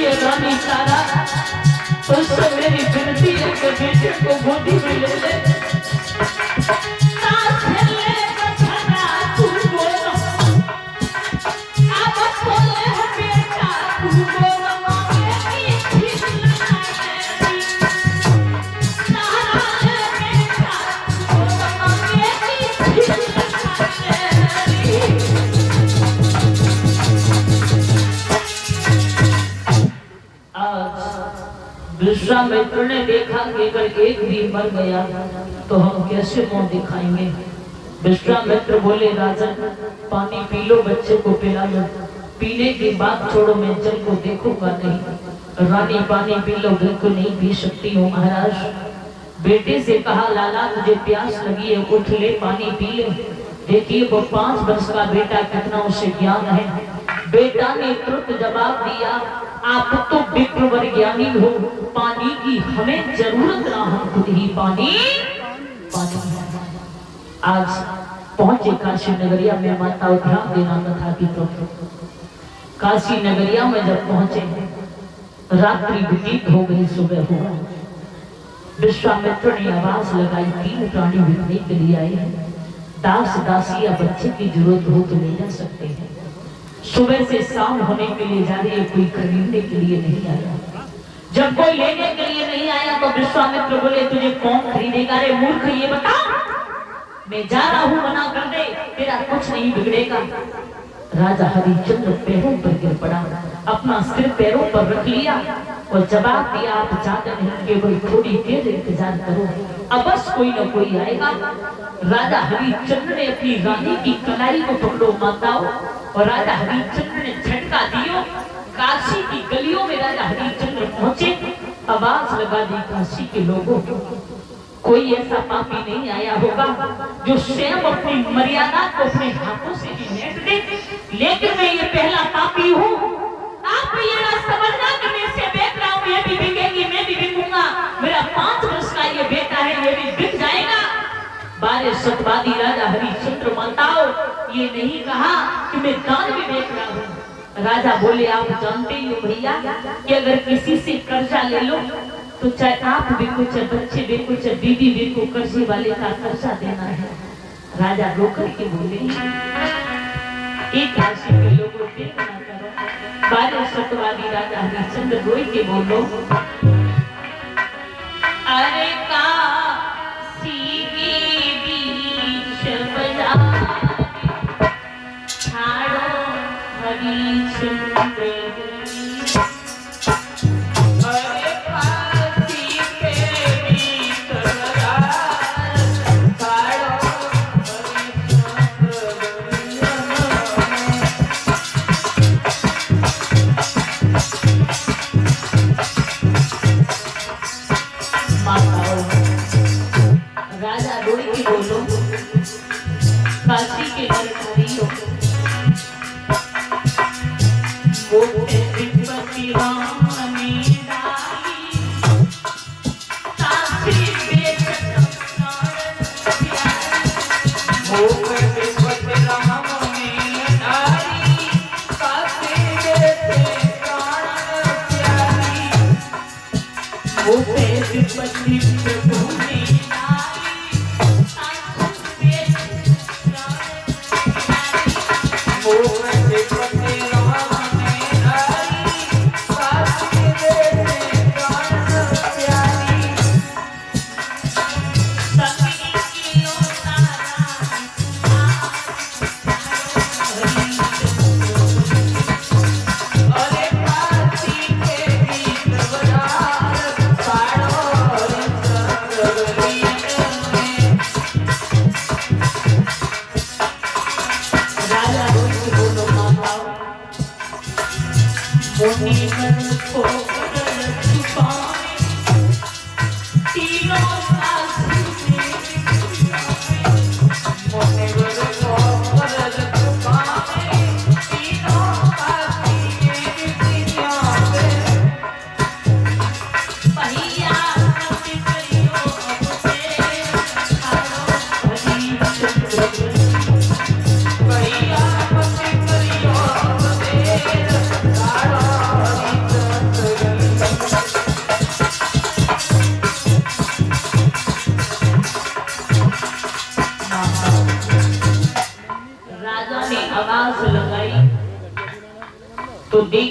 ये रानी तारा उससे मेरी विनती है कि बेटे को गोदी में ले ले। विश्वामित्र ने देखा कि अगर एक भी मर गया तो हम कैसे मुंह दिखाएंगे। विश्वामित्र बोले राजन पानी पी लो, बच्चे को पिला लो, पीने की बात छोड़ो, मैं जल को देखूंगा नहीं। रानी पानी पी लो, बिल्कुल नहीं पी सकती हूँ महाराज। बेटे से कहा लाला तुझे प्यास लगी है, उठ ले पानी पी ले। देखिए वो 5 वर्ष का बेटा कितना उसे ज्ञान है। बेटा ने तुरंत जवाब दिया आप तो विप्रवर ज्ञानी हो, पानी की हमें जरूरत ना, हम खुद ही पानी आज पहुंचे काशी नगरिया में। माता ध्यान देना कथा की तो काशी नगरिया में जब पहुंचे रात्रि व्यतीत हो गई, सुबह हुआ। विश्वामित्र ने आवाज लगाई 3 प्राणी बिकने के लिए आए हैं, दास दासी या बच्चे की जरूरत हो तो ले जा सकते हैं। सुबह से शाम होने के लिए जा रही है, कोई खरीदने के लिए नहीं आया। जब कोई लेने के लिए नहीं आया तो विश्वामित्र बोले तुझे कौन खरीदेगा रे मूर्ख, ये बता। मैं जा रहा हूँ, मना कर दे, तेरा कुछ नहीं बिगड़ेगा। राजा हरिश्चंद्र पैरों पर गिर पड़ा, अपना सिर पैरों पर रख लिया और जवाब दिया आप ज्यादा नहीं, केवल थोड़ी देर इंतजार करो, अवश्य कोई न कोई आएगा। राजा हरिश्चंद्र ने अपनी रानी की कलाई को पकड़ो माताओं, और राजा हरिश्चंद्र ने झटका दियो। काशी की गलियों में राजा हरिश्चंद्र पहुंचे, आवाज लगा दी काशी के लोगों, कोई ऐसा पापी नहीं आया होगा जो स्वयं अपनी मर्यादा को अपने हाथों से ही नेट दे, लेकिन मैं ये पहला पापी हूँ। आप ये ना समझना कि मैं इसे बेच रहा हूँ, ये भी बिकेगी, मैं भी बिकूंगा। मेरा 5 वर्ष का ये बेटा है, ये भी बिक जाएगा। बारे सतवादी राजा हरिश्चंद्र माताओं, ये नहीं कहा कि मैं दान भी बेच रहा हूँ। राजा बोले आप जानते ही हो भैया कि अगर किसी से कर्जा ले लो तो चाहे आप बिको, चाहे बच्चे बिको, चाहे बीवी बिको, कर्जे वाले का कर्जा देना है। राजा रोकर के बोले एक राशि के लोगों पे ना करो। बारे सतवादी राजा हरिश्चंद्र रोई के बोलो अरे काशी के बीच बाजार छाड़ो हरिश्चंद्र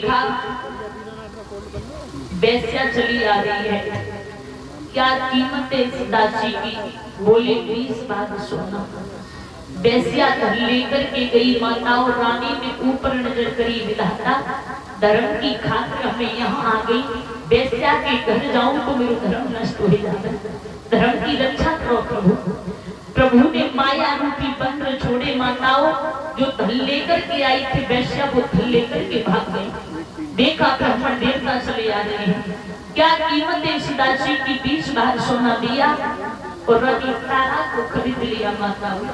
देखा बेस्या चली आ रही है, क्या कीमत है इस दासी की? बोले 20 भाग सोना। बेस्या लेकर के गई माता और रानी ने ऊपर नजर करी, विधाता धर्म की खातिर हमें यहाँ आ गई, बेस्या के घर जाऊं तो मेरा धर्म नष्ट हो जाता, धर्म की रक्षा करो प्रभु। प्रभु ने माया रूपी बंधन छोड़े माताओं, जो धन लेकर के आई थी बेस्या वो धन लेकर के भाग गई। देखा ब्राह्मण देवता चले आ रहे हैं, क्या कीमत है इस दासी की? 20 भाग सोना दिया और रानी तारा को खरीद लिया माताओं।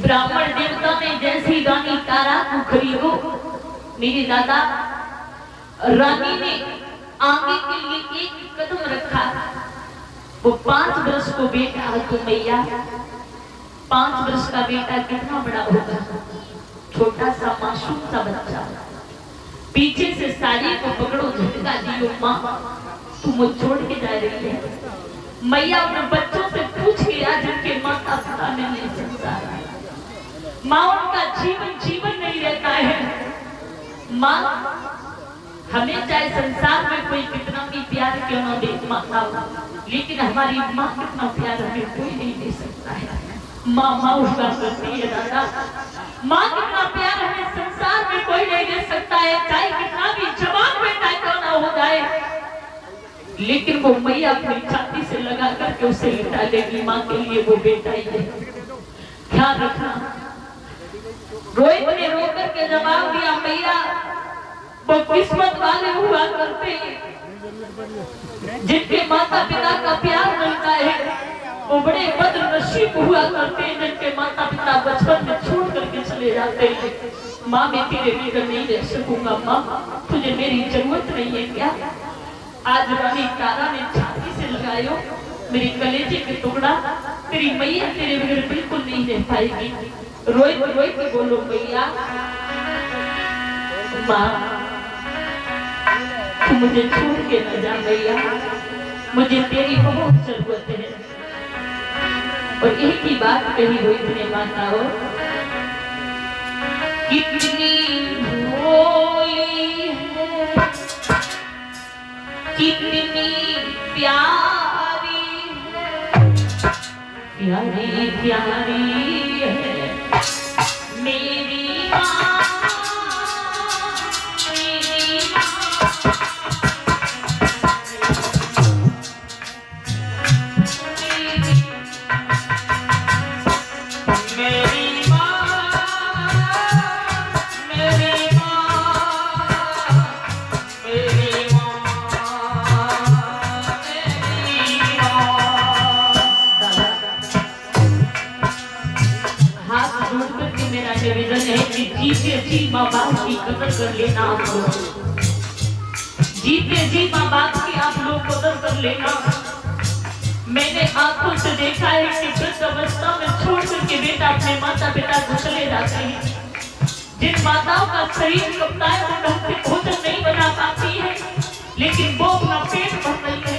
ब्राह्मण देवता ने जैसी रानी तारा को खरीदो, मेरी दादा रानी ने आगे के लिए एक कदम रखा, वो 5 वर्ष को बेटा है तो मैया 5 वर्ष का बेटा कितना बड़ा होगा, छोटा सा मासूम सा बच्चा, पीछे से साड़ी को पकड़ो झटका दियो, माँ तू मुझे छोड़ के जा रही है। मैया अपने बच्चों से पूछ लिया जिनके माता पिता नहीं संसार, माँ उनका जीवन नहीं रहता है। माँ हमें चाहे संसार में कोई कितना भी प्यार क्यों ना दे माता, लेकिन हमारी माँ कितना प्यार हमें कोई नहीं दे सकता है। माँ माँ उसका करती है दादा, माँ कितना प्यार हमें संसार में कोई नहीं दे सकता है, चाहे कितना भी जवान बेटा क्यों ना हो जाए, लेकिन वो मैया अपनी छाती से लगा करके उसे लिटा लेगी। माँ के लिए वो बेटा ही है, ध्यान रखना। रोहित ने रो करके जवाब दिया, मैया वो किस्मत वाले हुआ करते हैं जिनके माता पिता का प्यार मिलता है, वो बड़े बदनसीब हुआ करते हैं जिनके माता पिता बचपन में छोड़ करके चले जाते हैं। माँ मैं तेरे बिना नहीं रह सकूंगा, माँ तुझे मेरी जरूरत नहीं है क्या? आज रानी तारा ने छाती से लगायो मेरी कलेजे के टुकड़ा, तेरी मैया तेरे बिना बिल्कुल नहीं रह पाएगी। रोई के बोलो मैया, माँ तू मुझे छोड़ के न जा मैया, मुझे तेरी बहुत जरूरत है। और एक ही बात कही रोहित ने माताओं, कितनी भोली है, कितनी प्यारी है, प्यारी प्यारी है मेरी माँ, मेरी माँ, जीते जी माँ बाप की कदर कर लेना आप लोग, जीते जी माँ बाप की आप लोग कदर कर लेना। मैंने आंखों से देखा है कि वृद्ध अवस्था में छोड़ करके बेटा अपने माता पिता को चले जाते हैं। जिन माताओं का शरीर कपता है वो ढंग से भोजन नहीं बना पाती है, लेकिन वो अपना पेट भर रही है।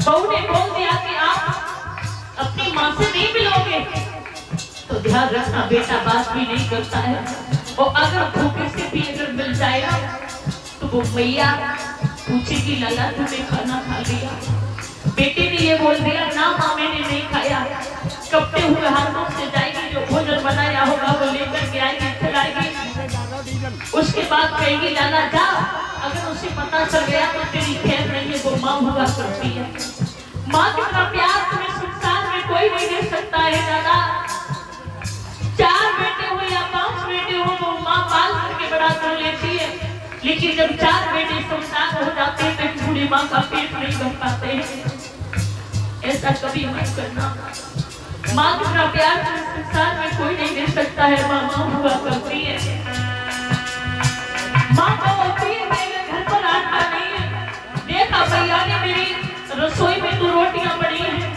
बहू ने बोल दिया कि आप अपनी माँ से नहीं मिलोगे, तो ध्यान रखना बेटा बात भी नहीं करता है, और अगर भूखे से भी अगर मिल जाएगा तो वो मैया पूछेगी लाला तूने खाना खा लिया? बेटे ने ये बोल दिया ना माँ मैंने नहीं खाया, कपते हुए हाथों से जाएगी, जो भोजन बनाया होगा वो लेकर के आएगी, खिलाएगी। उसके बाद कहेगी लाला जा, अगर उसे पता चल गया तो तेरी खैर नहीं है, वो माँ हुआ करती है। माँ कितना प्यार तुम्हें संसार में कोई नहीं दे सकता है दादा। 4 बेटे हो या 5 बेटे हो वो माँ पाल करके बड़ा कर लेती है, लेकिन जब 4 बेटे संसार हो जाते हैं तो बूढ़ी माँ का पेट नहीं भर पाते हैं। ऐसा कभी मत करना। माँ कितना प्यार संसार में कोई नहीं दे सकता है, माँ माँ हुआ करती है। माँ को होती है मेरे घर पर आटा नहीं है, देखा भैया ने मेरी रसोई में 2 रोटियां पड़ी हैं,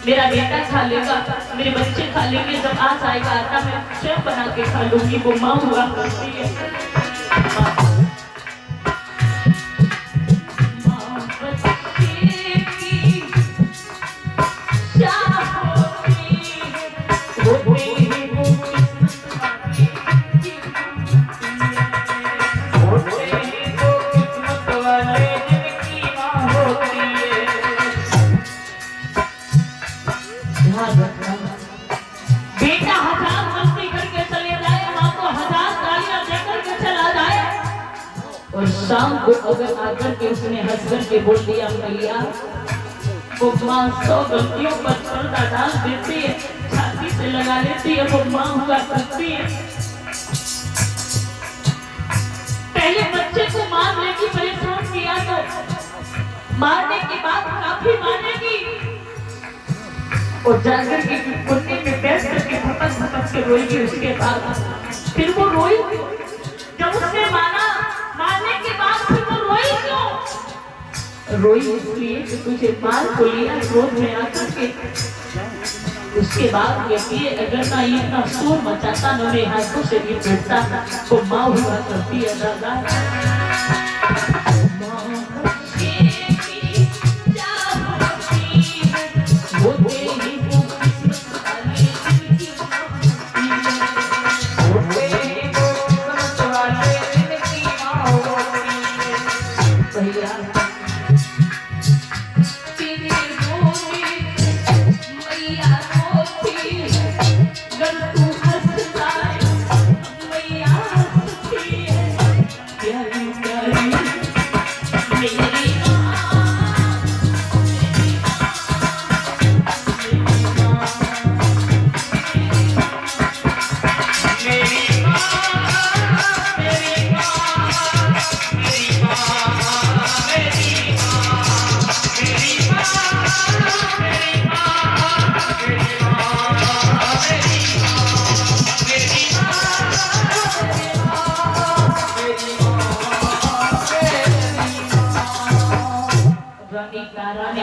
मेरा बेटा खा लेगा, मेरे बच्चे खा लेंगे, जब आज आएगा आटा मैं स्वयं बना के खा लूंगी। वो माँ हुआ करती है। अगर आकर के उसने हंस कर के बोल दिया भैया, वो माँ 100 गलतियों पर पर्दा डाल देती है, छाती से लगा लेती है, वो माँ हुआ करती है। पहले बच्चे को मार लेगी, परेशान किया तो मारने के बाद काफी मारेगी और जाकर के कुत्ते में बैठ करके फटक फटक के रोएगी। उसके बाद फिर वो रोई, जब उसने मारने के बाद फिर वो रोई क्यों? रोई इसलिए कि तुझे मार को लिया क्रोध में आकर के। उसके बाद ये अगर ना इतना शोर मचाता, न मेरे हाथों से भी बैठता, तो माँ हुआ करती है दादा।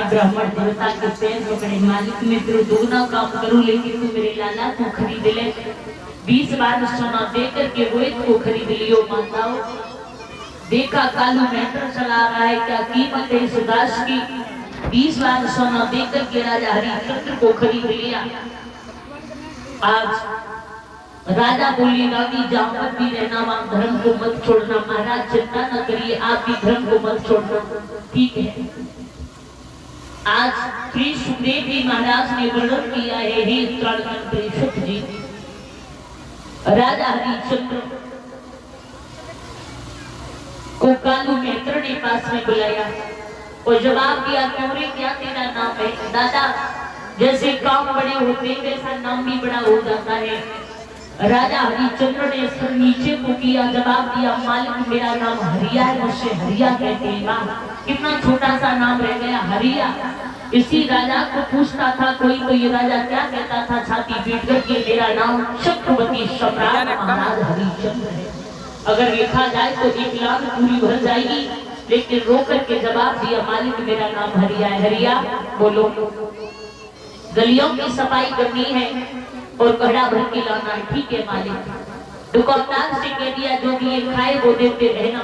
ब्राह्मण देवता के पैर पकड़े, मालिक मैं तेरे दुगना काम करूं, लेकिन तू मेरे लाला को खरीद ले। 20 बार सोना दे करके रोहित को खरीद लियो। माताओं देखा कालू मेहतर चला रहा है, क्या कीमत है इस दास की। 20 बार सोना दे करके राजा हरिश्चंद्र को खरीद लिया। आज राजा बोली रानी जहां पर भी रहना, वहां धर्म को मत छोड़ना। महाराज चिंता न करिए, आप भी धर्म को मत छोड़ना, ठीक है। आज श्री सुखदेव जी महाराज ने वर्णन किया है, हे त्राण मंत्री सुख जी, राजा हरिश्चंद्र को कालू मेहतर ने पास में बुलाया और जवाब दिया, क्यों क्या तेरा नाम है? दादा जैसे काम बड़े होते हैं वैसा नाम भी बड़ा हो जाता है। राजा हरिश्चंद्र ने सर नीचे को किया, जवाब दिया, मालिक मेरा नाम हरिया है, मुझसे हरिया कहते हैं। कितना छोटा सा नाम रह गया, हरिया। इसी राजा को पूछता था कोई तो ये राजा क्या कहता था, छाती पीट करके, मेरा नाम चक्रवर्ती सम्राट महाराज हरिश्चंद्र है। अगर लिखा जाए तो 1 लाख पूरी भर जाएगी, लेकिन रो करके जवाब दिया, मालिक मेरा नाम हरिया है। हरिया बोलो, गलियों की सफाई करनी है और कड़ा भर के लाना है, ठीक है मालिक। दुकानदार से कह दिया जो भी ये खाए वो देते रहना।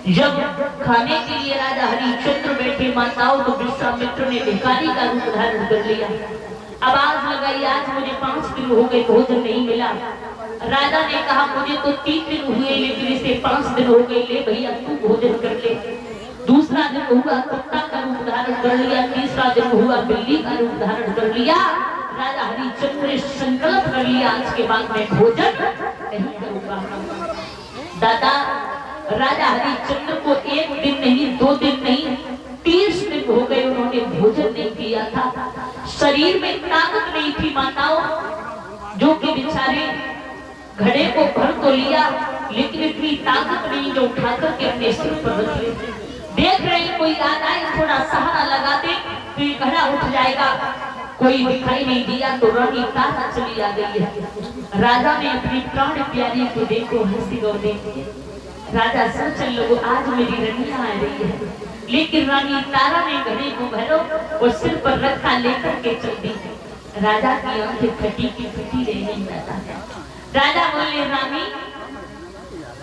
जब खाने के लिए राजा हरिश्चंद्र बैठे, माताओं तो विश्वामित्र ने भिखारी का रूप धारण कर लिया। आवाज लगाई, आज मुझे 5 दिन हो गए भोजन नहीं मिला। राजा ने कहा मुझे तो 3 दिन हुए, लेकिन इसे 5 दिन हो गए, ले भैया तू भोजन कर ले। दूसरा दिन हुआ कुत्ता का रूप धारण कर लिया, तीसरा दिन हुआ बिल्ली का रूप धारण कर लिया। राजा हरिश्चंद्र ने संकल्प कर लिया, आज के बाद मैं भोजन नहीं करूंगा। दादा राजा हरिश्चंद्र को 1 दिन नहीं, 2 दिन नहीं, 30 दिन हो गए उन्होंने भोजन नहीं किया था। शरीर में ताकत नहीं थी माताओं, जो कि बेचारे घड़े को भर तो लिया, लेकिन इतनी ताकत नहीं जो उठा करके अपने सिर पर रख ले। देख रहे कोई आ जाए, थोड़ा सहारा लगा दे तो ये घड़ा उठ जाएगा। कोई दिखाई नहीं दिया तो रानी तारा चली आ गई है। राजा ने अपनी प्राण प्यारी को देखो, हंसी गौ देखी। राजा सोचने लगो, आज मेरी रनिया आ रही है, लेकिन रानी तारा ने घड़े को भरो और सिर पर रखा, लेकर के चल दी। राजा की आंखें फटी की फटी रह गई। राजा बोले रानी,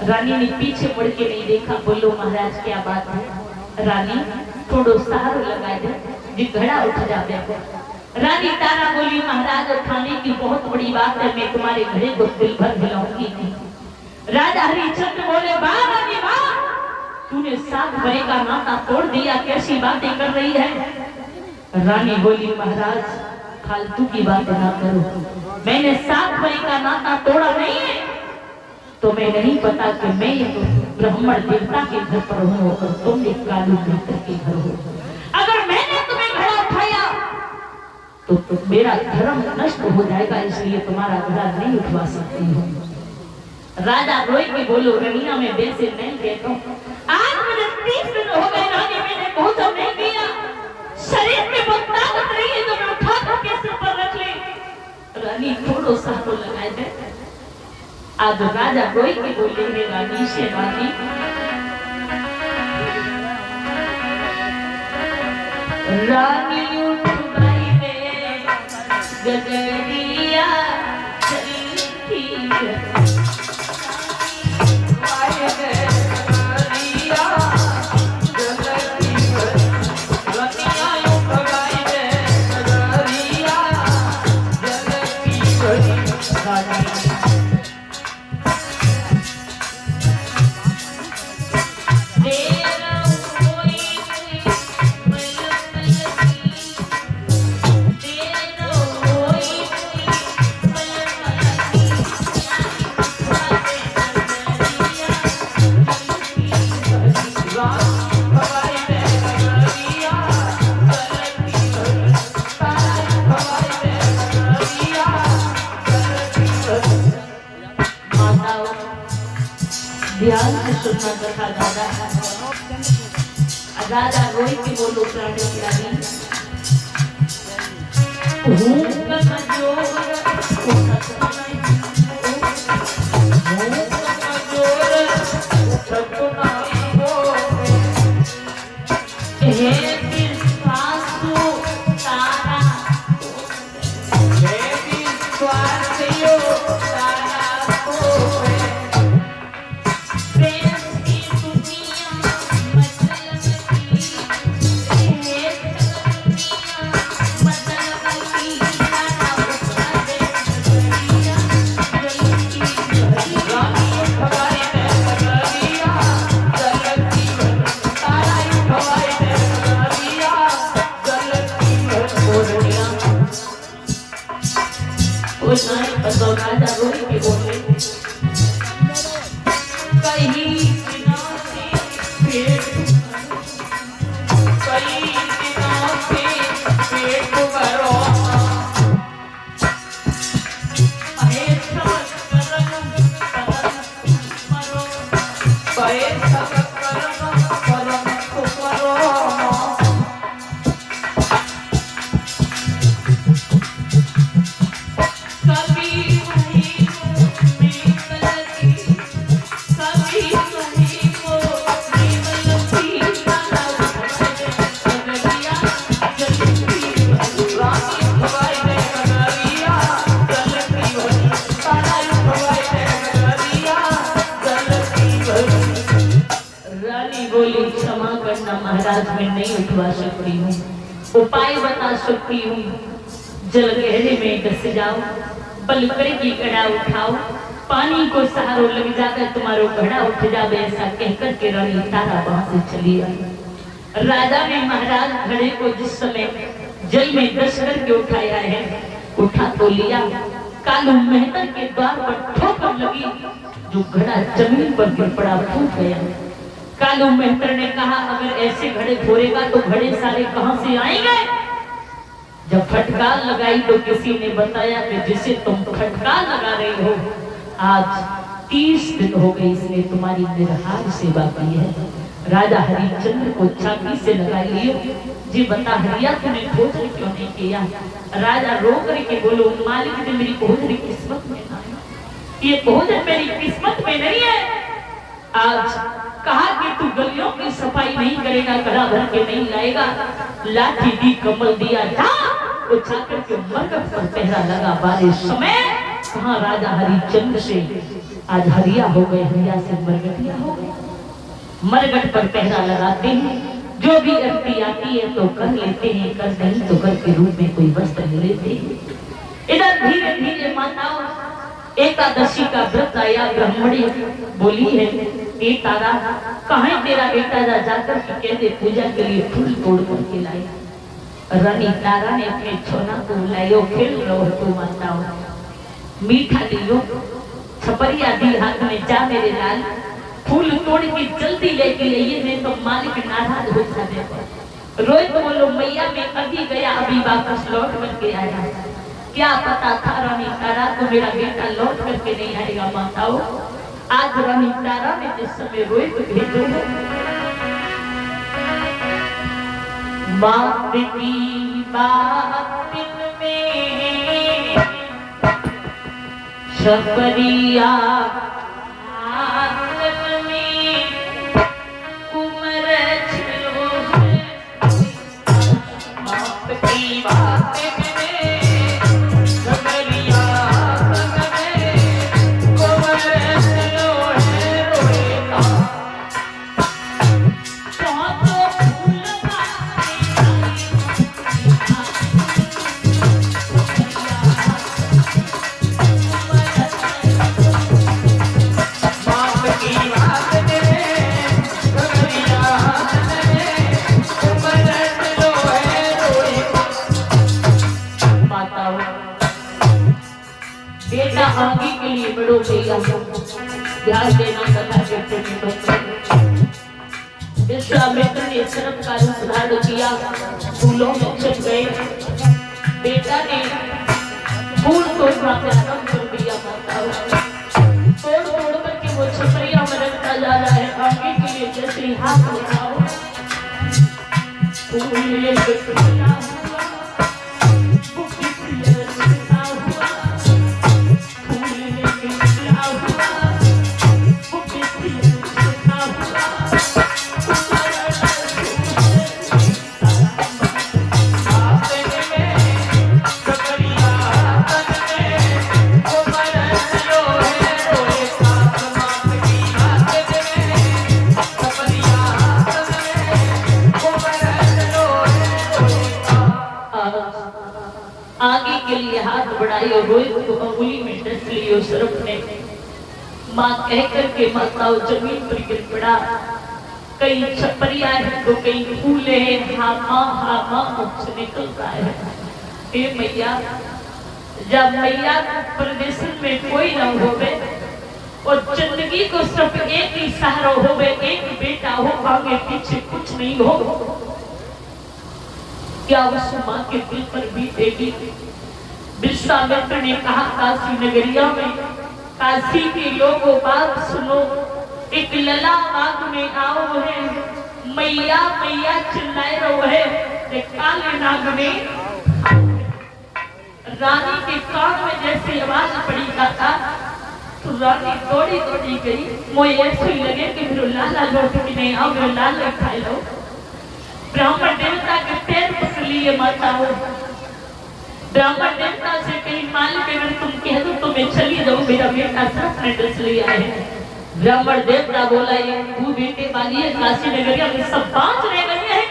रानी ने पीछे मुड़ के नहीं देखा। बोलो महाराज क्या बात है? रानी थोड़ो सहारा लगा दे, जी घड़ा उठ जावे। रानी तारा बोली महाराज उठाने की बहुत बड़ी बात है, मैं तुम्हारे घड़े को दिल भर हिलाऊंगी। राजा हरिश्चंद्र बोले, वाह रानी वाह, तूने 7 भरे का नाता तोड़ दिया, कैसी बातें कर रही है? रानी बोली महाराज फालतू की बातें ना करो, मैंने 7 भरे का नाता तोड़ा नहीं है। तुम्हें नहीं पता कि मैं ब्राह्मण देवता के घर पर हूँ और तुम एक कालू मित्र के घर हो। अगर मैंने तुम्हें घड़ा उठाया तो मेरा धर्म नष्ट हो जाएगा, इसलिए तुम्हारा घड़ा नहीं उठवा सकती हूँ। राजा रोई के बोलो, रनिया में वैसे नहीं कहता, आज मुझे 30 दिन हो गए रानी, मैंने भोजन नहीं किया, शरीर में बहुत ताकत नहीं है, तो मैं उठा करके सिर पर रख ले। रानी थोड़ो सा तो लगाए दे। आज राजा रोई के बोले, हे रानी शेरवानी, रानी उठ गई में गगरिया चलती है। ध्यान से सुनना कथा दादा। राजा रोई के बोलो, प्राणी प्यारी राजा रोई के बोले, कहीं दिनों से पेट भरो, महाराज मैं नहीं उठवा सकती हूँ, उपाय बता सकती हूँ। जल गहरे में डस जाओ, पलकड़े की कड़ा उठाओ, पानी को सहारो लग जाकर तुम्हारो घड़ा उठ जावे, ऐसा कहकर के रानी तारा वहां से चली आई। राजा ने महाराज घड़े को जिस समय जल में डस करके उठाया है, उठा तो लिया, कालू मेहतर के द्वार पर ठोकर लगी, जो घड़ा जमीन पर गिर पड़ा, फूट गया। कालू मेहतर ने कहा, अगर ऐसे घड़े फोड़ेगा तो घड़े सारे कहां से आएंगे? जब फटकार लगाई तो किसी ने बताया कि जिसे तुम फटकार लगा रही हो, आज 30 दिन हो गए इसने तुम्हारी निर्हार सेवा की है। राजा हरिश्चंद्र को छाती से लगा लियो, जी बता हरिया तूने भोजन क्यों नहीं किया? राजा रो करके बोलो, मालिक ने मेरी भोजन किस्मत में ना है, ये भोजन मेरी किस्मत में नहीं है। आज कहा कि तू गलियों की सफाई नहीं करेगा, घड़ा भर के नहीं लाएगा, लाठी दी, कमल दिया, जा उठा करके मरकट पर पहरा लगा। बारे समय कहाँ राजा हरिश्चंद्र से आज हरिया हो गए, हरिया से मरगटिया हो गए। मरगट पर पहरा लगाते हैं, जो भी अर्थी आती है तो कर लेते हैं, कर नहीं तो घर के रूप में कोई वस्त्र ले लेते हैं। इधर धीरे धीरे माताओं एकादशी का व्रत आया, ब्राह्मणी बोली है, ए तारा कहाँ तेरा बेटा? जा जाकर कहते पूजा के लिए फूल तोड़ करके लाई। रानी तारा ने अपने छोना को लायो, खेल रहो तो माताओं, मीठा लियो, छपरिया दी हाथ में, जा मेरे लाल फूल तोड़ के जल्दी लेके आइए, नहीं तो मालिक नाराज हो जाते। रोए तो बोलो मैया मैं अभी गया, अभी वापस लौट करके आया। क्या पता था रानी तारा को मेरा बेटा लौट करके नहीं आएगा। माताओं, आज रानी तारा ने जिस समय रोए तो भेजो है। बात की बात में छपरिया आंगन में कुमर छिलो है। बात की बात में छपरिया आंगन में कुमर छिलो है। रोएगा बेटा आगे के लिए बड़ो भैया, ध्यान देना कथा कहते में बच्चे। विश्वामित्र ने सर्प का रूप धारण किया, फूलों में छिप गए। बेटा ने फूल तोड़ना प्रारंभ कर दिया। तोड़ तोड़ करके वो छपरिया में रखता जा रहा है। आगे के लिए जैसे हाथ उठाओ, फूल आगे के लिए हाथ बढ़ाई और रोहित को अंगुली में डस लियो सर्प ने। माँ कह करके माताओं जमीन पर गिर पड़ा। कई छपरिया है तो कई फूले हैं। हाँ माँ मुख से निकलता है। हे मैया, जब मैया प्रदेशन में कोई न होवे और जिंदगी को सिर्फ एक ही सहारा होवे, एक बेटा हो, आगे पीछे कुछ नहीं हो, क्या उस माँ के दिल पर बीतेगी? विश्वामित्र ने कहा काशी नगरिया में काशी के लोगों बात सुनो, एक लला बाग में आओ है, मैया मैया चिल्लाए रहो है। काले नाग ने रानी के कान में जैसे आवाज पड़ी था तो रानी दौड़ी दौड़ी गई। मुझे ऐसे लगे कि मेरे लाला लौट के नहीं आओ, मेरे लाला खाए लो। ब्राह्मण देवता के पैर पकड़ लिए माता हो। ब्राह्मण देवता से कहीं मालिक अगर तुम कह दो तो मैं चली जाऊं, मेरा बेटा सर्प ने डस लिया है। ब्राह्मण देवता बोला ये तू बेटे वाली है, काशी नगरिया में सब बांच रह गए हैं।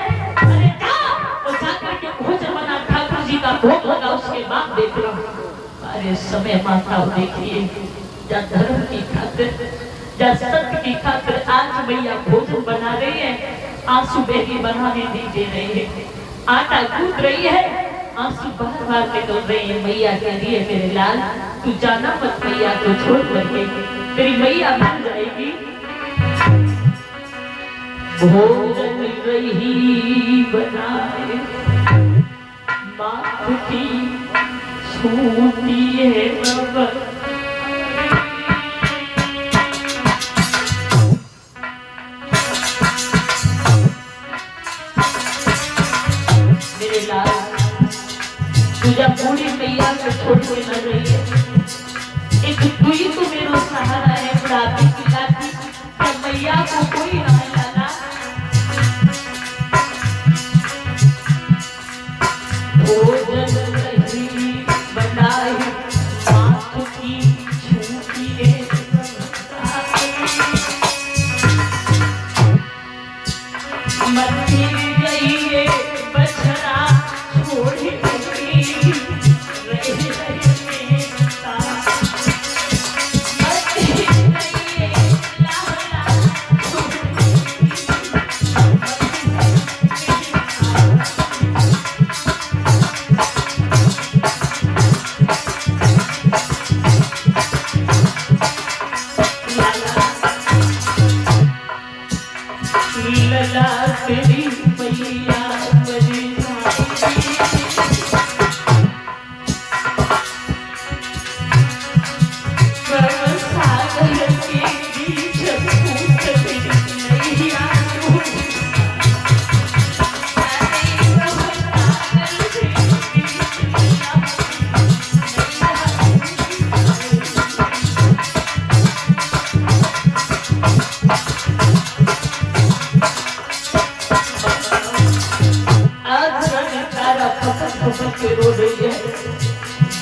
अरे जा तो जाकर के भोजन बना, ठाकुर जी का भोग लगा, उसके बाद देख लो। अरे समय माता देखिए, जा धर्म की खातिर, जा सत्य की खातिर आज मैया भोजन बना रही है। आंसू बेगी बनाने नहीं दे रही है, आटा कूद रही है, आंसू बार बार निकल रहे हैं। मैया कह रही है मेरे लाल तू जाना मत, मैया को छोड़ करके तेरी मैया मर जाएगी। भोजन रही बनाए माँ की छूटी है नबर। जब पूरी मैया को छोड़ के न रही है, एक तू ही तो मेरा सहारा है। बुढ़ापे की लाठी जब मैया को कोई न लाना, भोजन रही बनाई माँ की छूटी है। मरती गई है बछड़ा छोड़ रात्रि मैया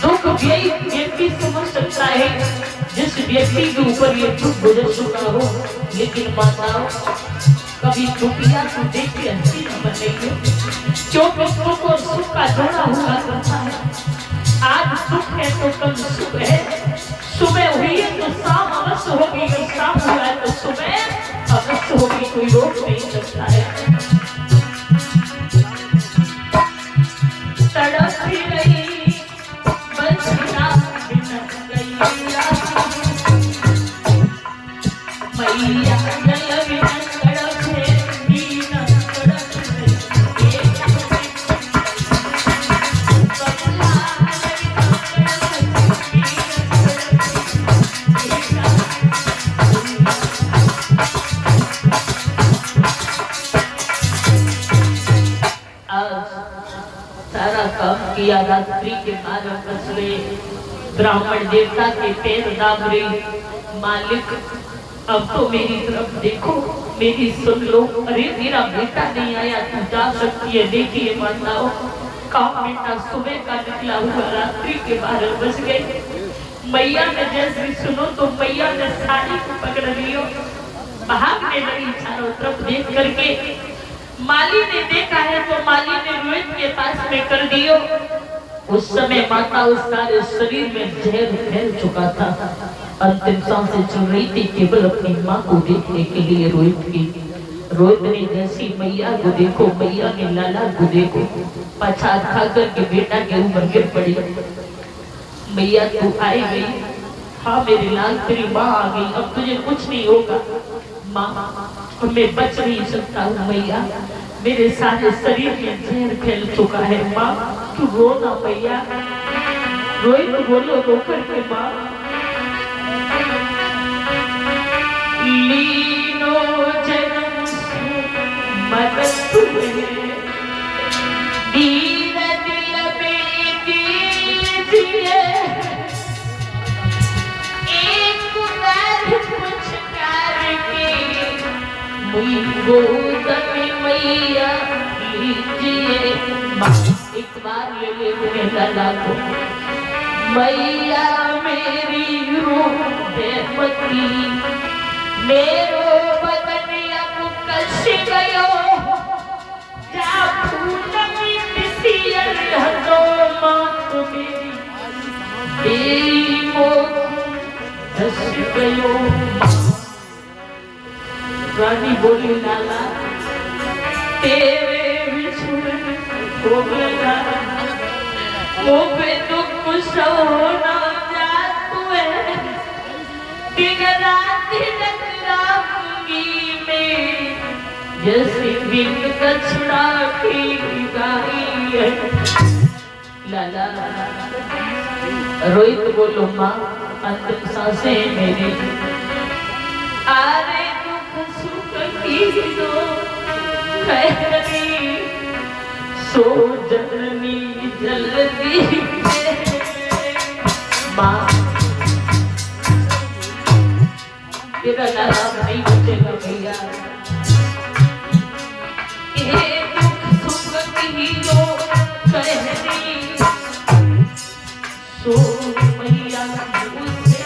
दुख व्यक्ति समझ सकता है जिस व्यक्ति के ऊपर ये दुख गुजर चुका हो, लेकिन माताओं कभी दुखिया को देख के हंसी न बनेगी, क्योंकि दुख और सुख का जोड़ा हुआ करता है। आज दुख है तो कल सुख है, सुबह हुई है तो शाम अवश्य होगी, शाम हुआ है तो सुबह अवश्य होगी, कोई रोक नहीं सकता है। किया रात्रि के 12 बजे ब्राह्मण देवता के पैर दाब रही, मालिक अब तो मेरी तरफ देखो, मेरी सुन लो। अरे मेरा बेटा नहीं आया, तू जा सकती है। देखिए माताओं का बेटा सुबह का निकला हुआ, रात्रि के 12 बज गए। मैया ने जैसे सुनो तो मैया ने साड़ी को पकड़ लियो, भागने लगी चारों तरफ देख करके। माली ने देखा है तो माली ने रोहित के पास में कर दियो। उस समय माता उस सारे शरीर में जहर फैल चुका था, अंतिम सांसें चल रही थी, केवल अपनी माँ को देखने के लिए रोहित की। रोहित ने जैसी मैया को देखो, मैया ने लाला को देखो, पछाड़ खा करके बेटा के ऊपर गिर पड़ी। मैया तू आई गई, हाँ मेरे लाल तेरी माँ आ गई, अब तुझे कुछ नहीं होगा। माँ मैं बच नहीं सकता हूँ मैया, मेरे सारे शरीर में जहर फैल चुका है। माँ तू रो ना मैया। रोहित बोलो रो करके माँ। लीनो जन्म मदद तुम्हें दीन दिल में कीजिए, एक बार कुछ करके गोद में मैया लीजिए। एक बार ले ले मेरे लाला को, मैया मेरी रूह देवती, मेरो बदन अब कस गयो, जा फूल में पिसियल हतो मात मेरी, तेरी मोह कस गयो। रानी बोली लाला तेरे बिछुड़ हो गया, मुझे दुख सोना जातू है, दिन रात जगराऊंगी मैं, जैसे बिन कछड़ा की गाई है। लाला रोहित बोलो माँ अंतिम सांसें मेरी, आरे दुख सुख की दो खैरी, सो जननी जल्दी माँ। तेरा नाम नहीं बचेगा भैया, ये दुख सुख की दो खैरी, सो मैया उसे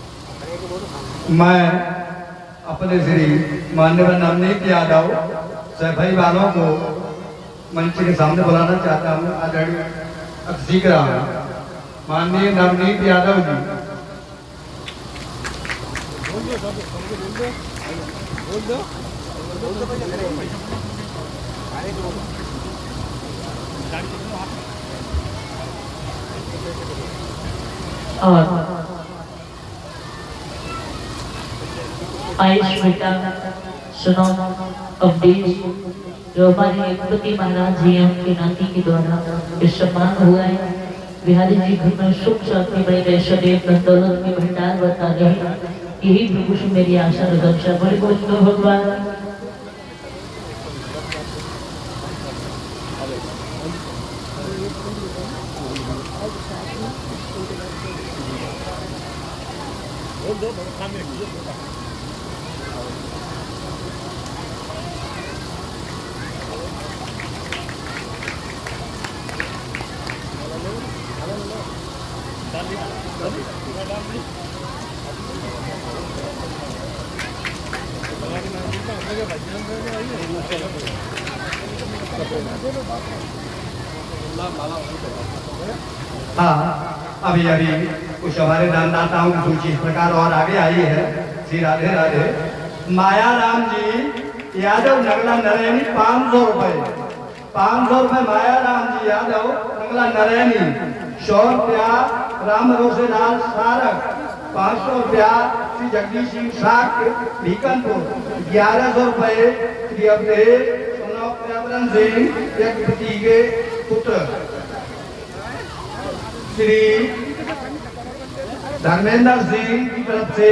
मैं अपने श्री माननीय नवनीत यादव सभी वालों को मंच के सामने बुलाना चाहता हूँ। आदरणीय अतिथि माननीय नवनीत यादव जी। और आयुष बेटा सुनो अपडेट जो हमारे एकपति महाराज जी हैं उनके नाती के द्वारा इस सम्मान हुआ है। बिहारी जी घर में सुख शांति बड़े वैश्वदेव दौलत के भंडार बता रहे हैं। यही प्रभु से मेरी आशा रक्षा बड़े कुछ तो भगवान। हाँ, अभी कुछ हमारे दानदाताओं की सूची इस प्रकार और आगे आई है। श्री राधे राधे। माया राम जी यादव नगला नरैनी 500 रुपए। 500 रुपए माया राम जी यादव नगला नरैनी। 100 रुपया राम रोसेलाल सारक। 500 रुपया श्री जगदीश सिंह साक भीकनपुर। 1100 रुपए श्री अपने पर्यावरण सिंह एक पति के पुत्र श्री धर्मेंद्र सिंह की तरफ से